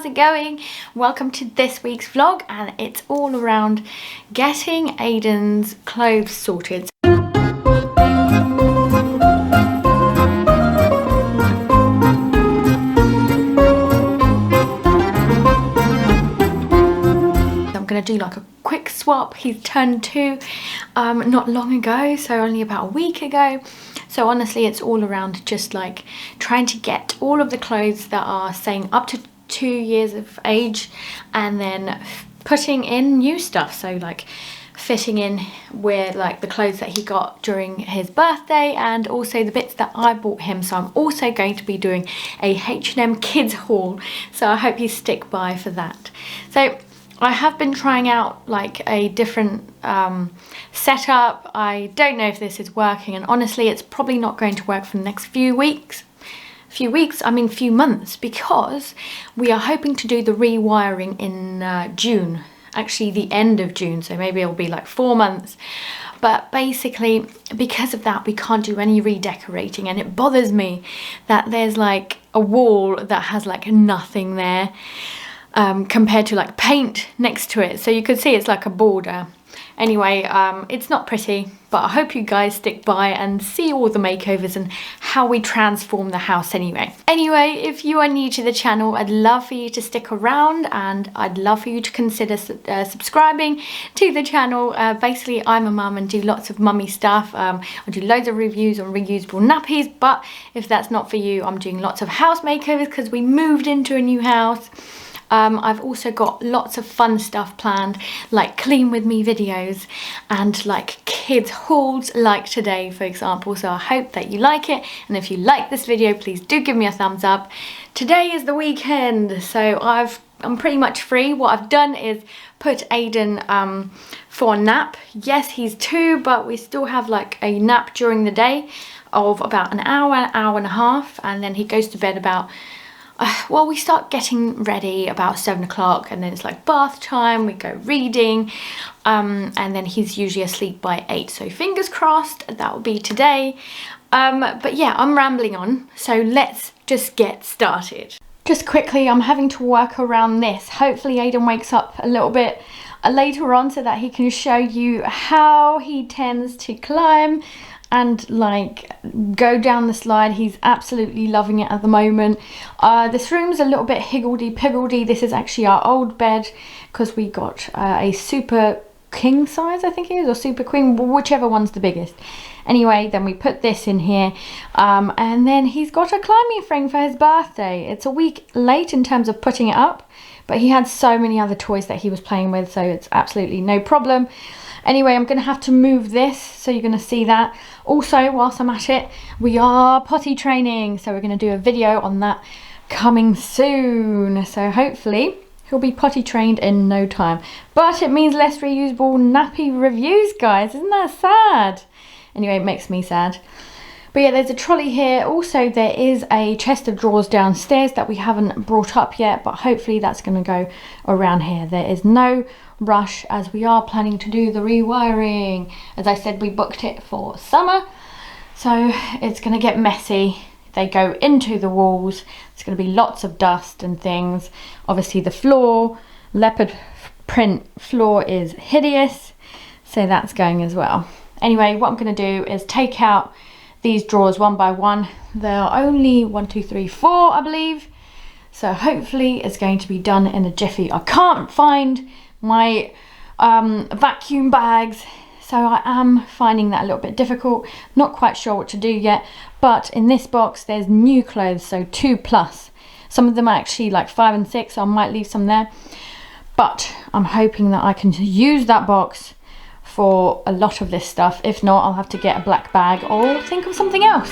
it going? Welcome to this week's vlog, and it's all around getting Aiden's clothes sorted. I'm gonna do like a quick swap. He's turned 2 not long ago, so only about a week ago. So honestly, it's all around just like trying to get all of the clothes that are saying up to 2 years of age, and then putting in new stuff. So like fitting in with like the clothes that he got during his birthday, and also the bits that I bought him. So I'm also going to be doing a H&M kids haul, so I hope you stick by for that. So I have been trying out like a different setup. I don't know if this is working, and honestly it's probably not going to work for the next few months, because we are hoping to do the rewiring in June, actually the end of June, so maybe it'll be like 4 months. But basically because of that we can't do any redecorating, and it bothers me that there's like a wall that has like nothing there compared to like paint next to it, so you could see it's like a border. Anyway, it's not pretty, but I hope you guys stick by and see all the makeovers and how we transform the house anyway. If you are new to the channel, I'd love for you to stick around, and I'd love for you to consider subscribing to the channel. Basically, I'm a mum and do lots of mummy stuff. I do loads of reviews on reusable nappies, but if that's not for you, I'm doing lots of house makeovers because we moved into a new house. I've also got lots of fun stuff planned, like clean with me videos and like kids hauls like today, for example. So I hope that you like it, and if you like this video, please do give me a thumbs up. Today is the weekend, so I'm pretty much free. What I've done is put Aiden for a nap. Yes, he's 2, but we still have like a nap during the day of about an hour and a half, and then he goes to bed about well, we start getting ready about 7 o'clock, and then it's like bath time, we go reading, and then he's usually asleep by 8, so fingers crossed that will be today. But yeah, I'm rambling on, so let's just get started. Just quickly, I'm having to work around this. Hopefully Aiden wakes up a little bit later on so that he can show you how he tends to climb and like go down the slide. He's absolutely loving it at the moment. This room's a little bit higgledy-piggledy. This is actually our old bed because we got a super king size, I think it is, or super queen, whichever one's the biggest. Anyway, then we put this in here, and then he's got a climbing frame for his birthday. It's a week late in terms of putting it up, but he had so many other toys that he was playing with, so it's absolutely no problem. Anyway, I'm going to have to move this, so you're going to see that. Also, whilst I'm at it, we are potty training, so we're going to do a video on that coming soon. So hopefully he'll be potty trained in no time. But it means less reusable nappy reviews, guys. Isn't that sad? Anyway, it makes me sad. But yeah, there's a trolley here. Also, there is a chest of drawers downstairs that we haven't brought up yet, but hopefully that's going to go around here. There is no rush as we are planning to do the rewiring. As I said, we booked it for summer, so it's going to get messy. They go into the walls. It's going to be lots of dust and things. Obviously the floor, leopard print floor, is hideous, so that's going as well. Anyway, what I'm going to do is take out these drawers one by one. There are only 1, 2, 3, 4, I believe, so hopefully it's going to be done in a jiffy. I can't find my vacuum bags, so I am finding that a little bit difficult. Not quite sure what to do yet, but in this box there's new clothes, so 2+. Some of them are actually like 5 and 6, so I might leave some there, but I'm hoping that I can use that box for a lot of this stuff. If not, I'll have to get a black bag or think of something else.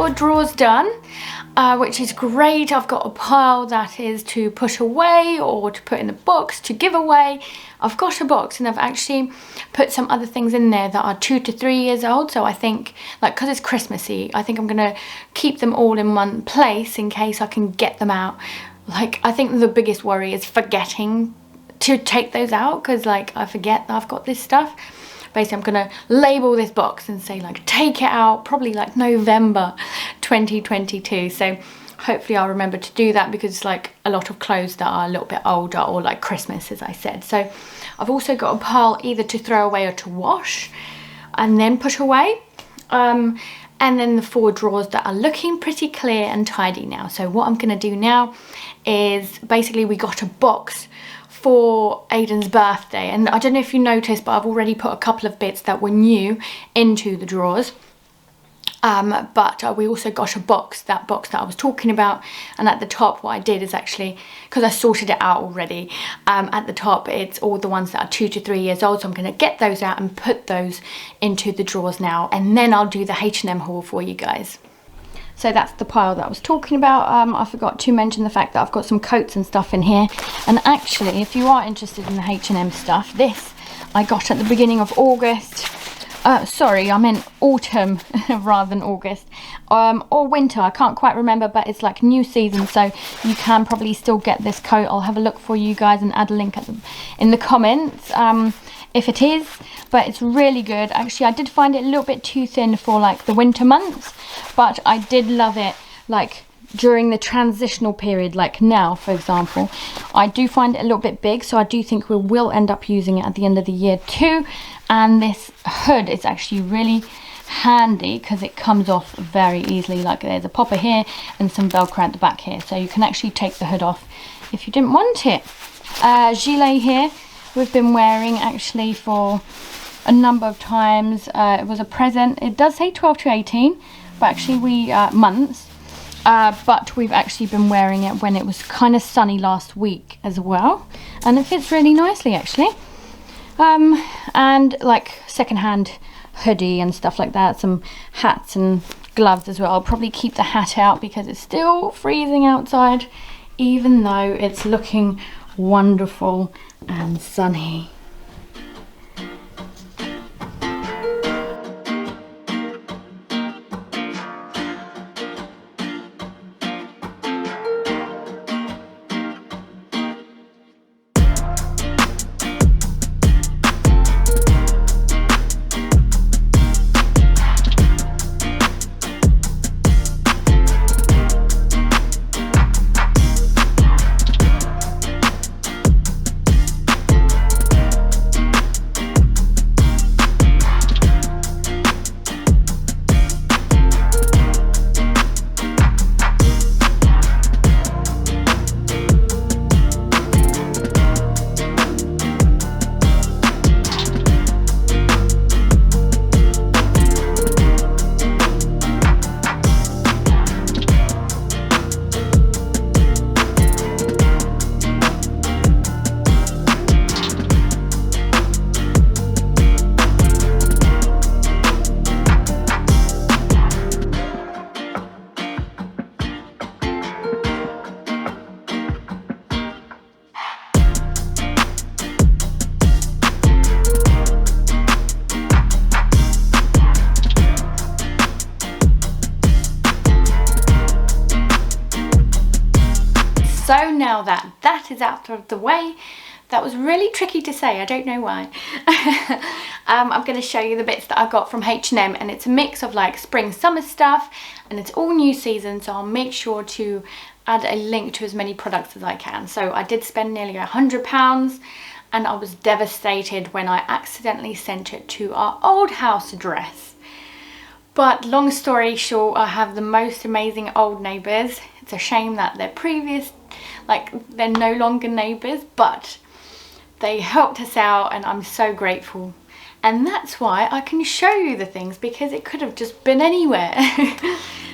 4 drawers done, which is great. I've got a pile that is to put away or to put in the box to give away. I've got a box and I've actually put some other things in there that are 2 to 3 years old. So I think, like, because it's Christmassy, I think I'm gonna keep them all in one place in case I can get them out. Like, I think the biggest worry is forgetting to take those out, because like I forget that I've got this stuff. Basically, I'm gonna label this box and say like take it out probably like November 2022. So hopefully I'll remember to do that, because it's like a lot of clothes that are a little bit older or like Christmas, as I said. So I've also got a pile either to throw away or to wash and then put away. And then the 4 drawers that are looking pretty clear and tidy now. So what I'm gonna do now is basically we got a box for Aiden's birthday, and I don't know if you noticed, but I've already put a couple of bits that were new into the drawers. But we also got a box, that box that I was talking about, and at the top what I did is actually, because I sorted it out already, at the top it's all the ones that are 2 to 3 years old, so I'm going to get those out and put those into the drawers now, and then I'll do the H&M haul for you guys. So that's the pile that I was talking about. I forgot to mention the fact that I've got some coats and stuff in here. And actually, if you are interested in the H&M stuff, this I got at the beginning of August. Sorry, I meant autumn rather than August. Or winter, I can't quite remember, but it's like new season, so you can probably still get this coat. I'll have a look for you guys and add a link in the comments if it is, but it's really good. Actually, I did find it a little bit too thin for like the winter months, but I did love it like during the transitional period, like now for example. I do find it a little bit big, so I do think we will end up using it at the end of the year too. And this hood is actually really handy because it comes off very easily. Like there's a popper here and some velcro at the back here, so you can actually take the hood off if you didn't want it. Gilet here we've been wearing actually for a number of times. It was a present. It does say 12 to 18, but actually we months, but we've actually been wearing it when it was kind of sunny last week as well, and it fits really nicely actually. And like secondhand hoodie and stuff like that, some hats and gloves as well. I'll probably keep the hat out because it's still freezing outside, even though it's looking wonderful and sunny. So now that that is out of the way, that was really tricky to say, I don't know why. I'm going to show you the bits that I got from H&M, and it's a mix of like spring summer stuff, and it's all new season, so I'll make sure to add a link to as many products as I can. So I did spend nearly £100, and I was devastated when I accidentally sent it to our old house address. But long story short, I have the most amazing old neighbours. It's a shame that they're no longer neighbours, but they helped us out and I'm so grateful. And that's why I can show you the things, because it could have just been anywhere.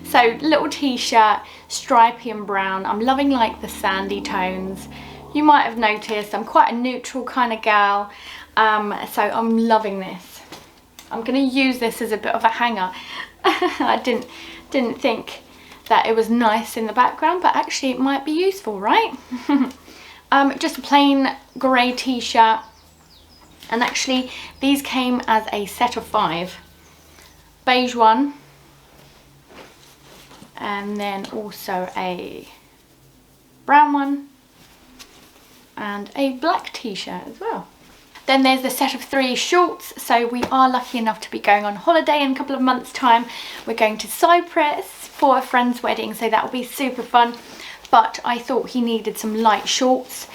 So little t-shirt, stripy and brown. I'm loving like the sandy tones. You might have noticed I'm quite a neutral kind of gal, so I'm loving this. I'm going to use this as a bit of a hanger. I didn't Didn't think that it was nice in the background, but actually it might be useful, right? Just a plain grey t-shirt, and actually these came as a set of 5. Beige one, and then also a brown one, and a black t-shirt as well. Then there's the set of 3 shorts. So we are lucky enough to be going on holiday in a couple of months' time. We're going to Cyprus for a friend's wedding, so that will be super fun. But I thought he needed some light shorts,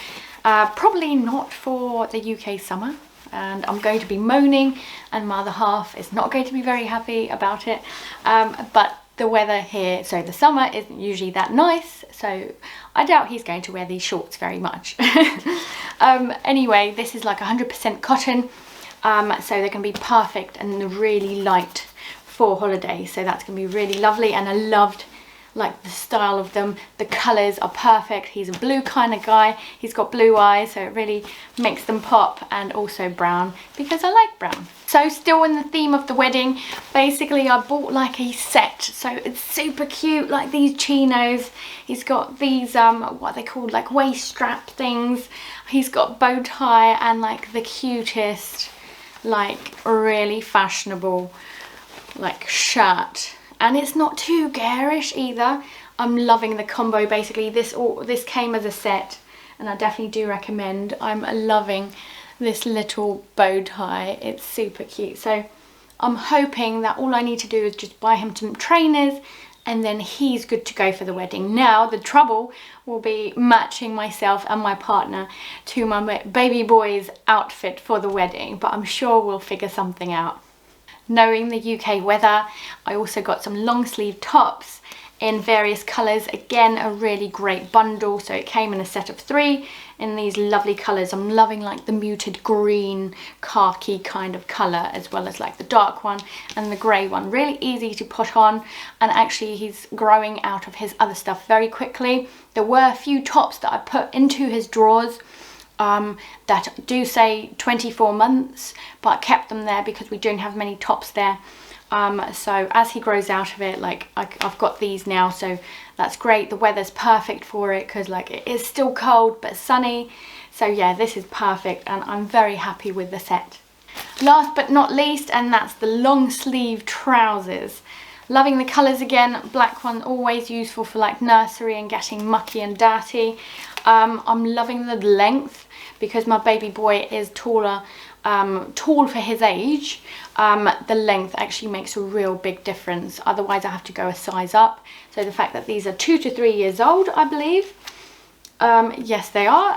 probably not for the UK summer. And I'm going to be moaning, and my other half is not going to be very happy about it. But the weather here, so the summer isn't usually that nice, so I doubt he's going to wear these shorts very much. Anyway, this is like 100% cotton, so they're going to be perfect and really light for holiday, so that's going to be really lovely. And I loved like the style of them. The colours are perfect. He's a blue kind of guy, he's got blue eyes, so it really makes them pop, and also brown because I like brown. So still in the theme of the wedding, basically I bought like a set, so it's super cute, like these chinos. He's got these what are they called, like waist strap things. He's got bow tie and like the cutest, like really fashionable like shirt. And it's not too garish either. I'm loving the combo. Basically this came as a set, and I definitely do recommend. I'm loving this little bow tie. It's super cute. So I'm hoping that all I need to do is just buy him some trainers, and then he's good to go for the wedding. Now the trouble will be matching myself and my partner to my baby boy's outfit for the wedding, but I'm sure we'll figure something out. Knowing the UK weather, I also got some long sleeve tops in various colours. Again, a really great bundle. So it came in a set of 3 in these lovely colours. I'm loving like the muted green khaki kind of colour, as well as like the dark one and the grey one. Really easy to put on, and actually he's growing out of his other stuff very quickly. There were a few tops that I put into his drawers that do say 24 months, but I kept them there because we don't have many tops there. So as he grows out of it, like I've got these now, so that's great. The weather's perfect for it because like it is still cold but sunny. So yeah, this is perfect, and I'm very happy with the set. Last but not least, and that's the long sleeve trousers. Loving the colours again. Black one, always useful for like nursery and getting mucky and dirty. I'm loving the length because my baby boy is taller, tall for his age. The length actually makes a real big difference. Otherwise I have to go a size up. So the fact that these are 2 to 3 years old, I believe. Yes, they are.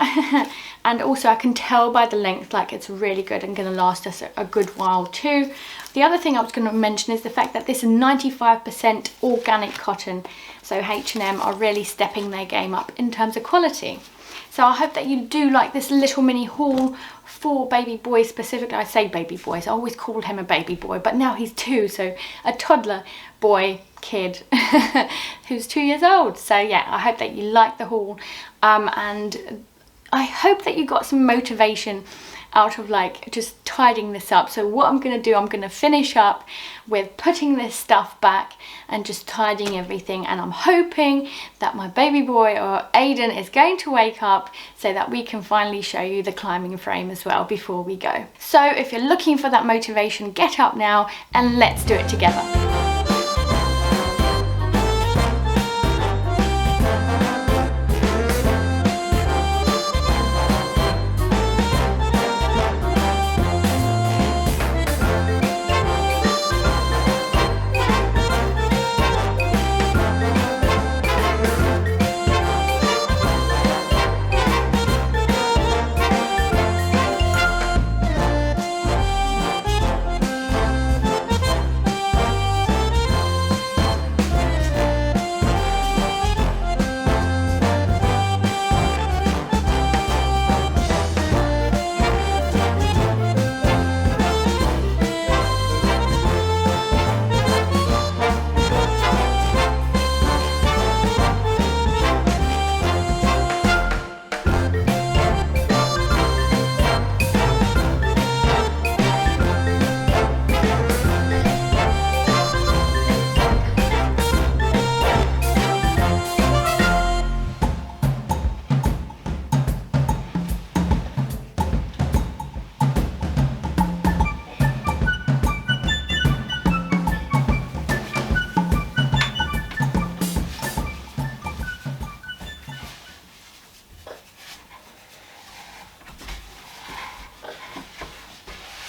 And also I can tell by the length, like it's really good and going to last us a good while too. The other thing I was going to mention is the fact that this is 95% organic cotton. So H&M are really stepping their game up in terms of quality. So I hope that you do like this little mini haul for baby boys specifically. I say baby boys, I always called him a baby boy, but now he's 2, so a toddler boy kid who's 2 years old. So yeah, I hope that you like the haul, and I hope that you got some motivation out of like just tidying this up. So what I'm going to do, I'm going to finish up with putting this stuff back and just tidying everything, and I'm hoping that my baby boy or Aiden is going to wake up so that we can finally show you the climbing frame as well before we go. So if you're looking for that motivation, get up now and let's do it together.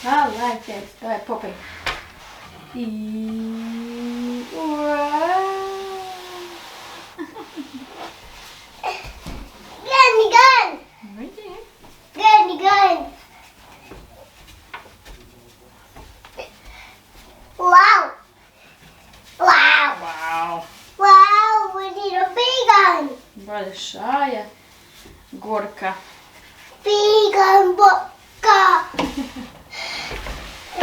I like this. Go ahead, Poppy. Gun! Right there. Gun! Wow! Wow! Wow. Wow! We need a big gun! Большая горка. Big gun, vodka!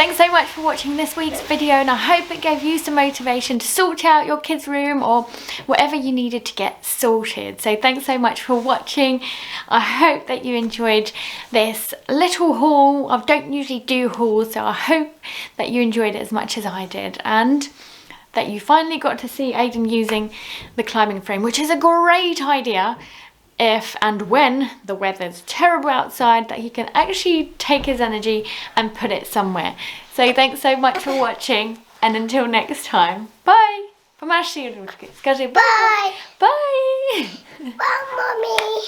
Thanks so much for watching this week's video, and I hope it gave you some motivation to sort out your kids' room or whatever you needed to get sorted. So thanks so much for watching. I hope that you enjoyed this little haul. I don't usually do hauls, so I hope that you enjoyed it as much as I did, and that you finally got to see Aiden using the climbing frame, which is a great idea if and when the weather's terrible outside, that he can actually take his energy and put it somewhere. So thanks so much for watching, and until next time, bye! Помаши ручкой, скажи Bye! bye! Bye, Mommy!